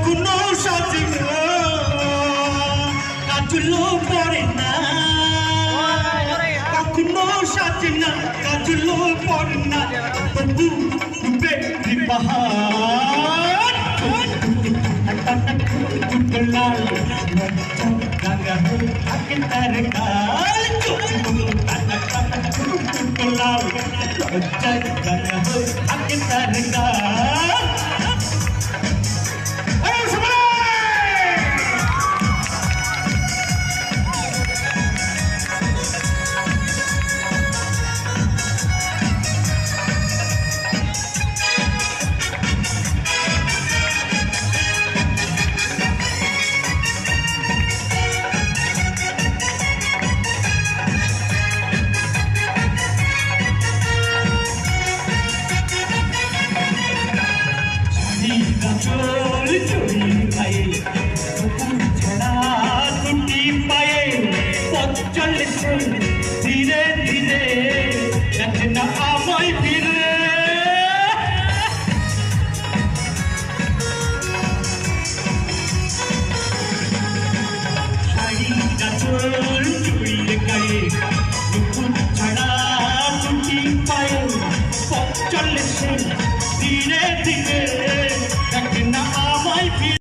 কখনো সাজে না কাজলও পড়ে না কখনো সাজে না কাজলও পড়ে না তবু ডুবে পাহাড় লাল রাঙা থাকে তার গাল লাল রাঙা থাকে তার গাল চোল চুরি খায়ে ছড়া টুটি পায়ে পথ চলেছে ধীরে ধীরে দেখে না আমায় ফিরে শাড়িটা চোল চুরি গায়ে ছড়া টুটি পায়ে পথ চলেছে ধীরে ধীরে